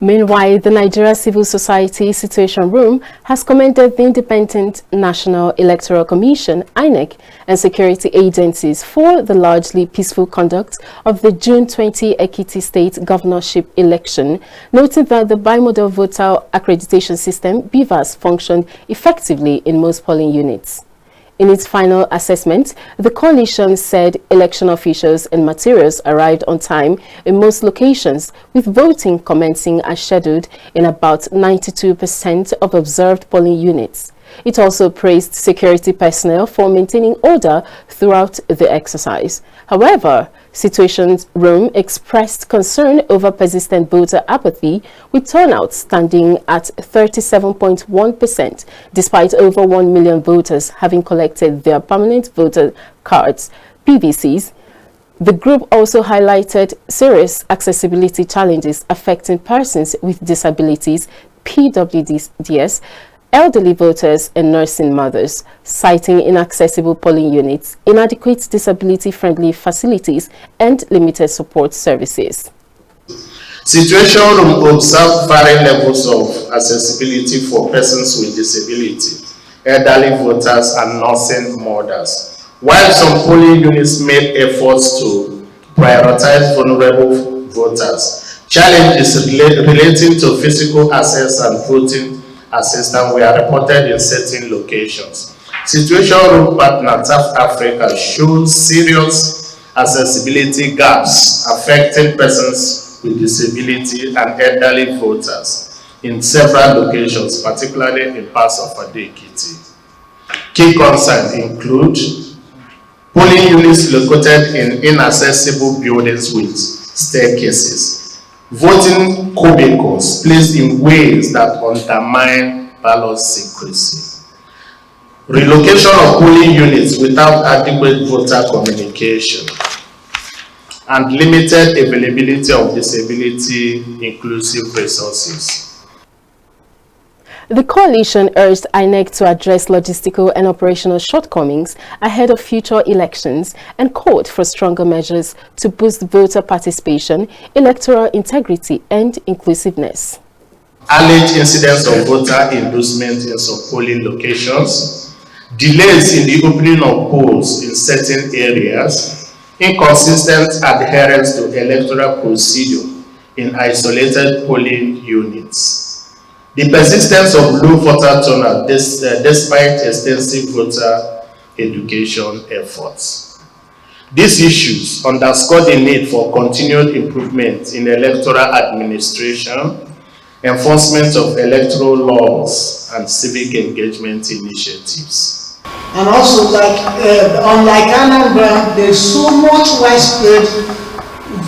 Meanwhile, the Nigeria Civil Society Situation Room has commended the Independent National Electoral Commission (INEC) and security agencies for the largely peaceful conduct of the June 20 Ekiti State Governorship Election, noting that the Bimodal Voter Accreditation System (BVAS) functioned effectively in most polling units. In its final assessment, the coalition said election officials and materials arrived on time in most locations, with voting commencing as scheduled in about 92% of observed polling units. It also praised security personnel for maintaining order throughout the exercise. However, Situation Room expressed concern over persistent voter apathy, with turnout standing at 37.1%, despite over 1 million voters having collected their permanent voter cards, PVCs. The group also highlighted serious accessibility challenges affecting persons with disabilities, PWDs, elderly voters and nursing mothers, citing inaccessible polling units, inadequate disability-friendly facilities, and limited support services. Situation Room observed varying levels of accessibility for persons with disability, elderly voters, and nursing mothers. While some polling units made efforts to prioritize vulnerable voters, challenges relating to physical access and voting assistance were reported in certain locations. Situation Room partner South Africa shows serious accessibility gaps affecting persons with disability and elderly voters in several locations, particularly in parts of Ekiti. Key concerns include polling units located in inaccessible buildings with staircases, voting cubicles placed in ways that undermine ballot secrecy, relocation of polling units without adequate voter communication, and limited availability of disability-inclusive resources. The coalition urged INEC to address logistical and operational shortcomings ahead of future elections and called for stronger measures to boost voter participation, electoral integrity, and inclusiveness. Alleged incidents of voter inducement in some polling locations, delays in the opening of polls in certain areas, inconsistent adherence to electoral procedure in isolated polling units, the persistence of low voter turnout despite extensive voter education efforts. These issues underscore the need for continued improvement in electoral administration, enforcement of electoral laws, and civic engagement initiatives. And also, unlike Anambra, there's so much widespread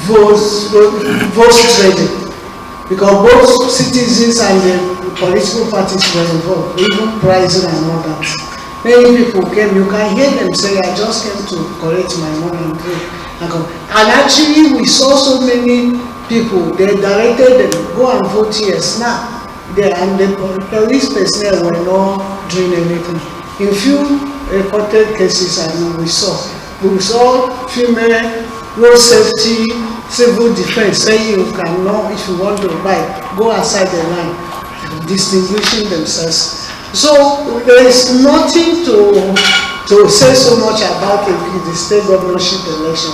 vote trading, because both citizens and the political parties were involved, even pricing and all that. Many people came, you can hear them say, I just came to collect my money and pay. And actually, we saw so many people, they directed them, go and vote yes now. And the police personnel were not doing anything. In few reported cases, we saw female road safety, civil defense saying you cannot, if you want to buy, go outside the line, distinguishing themselves. So there is nothing to say so much about the state governorship election.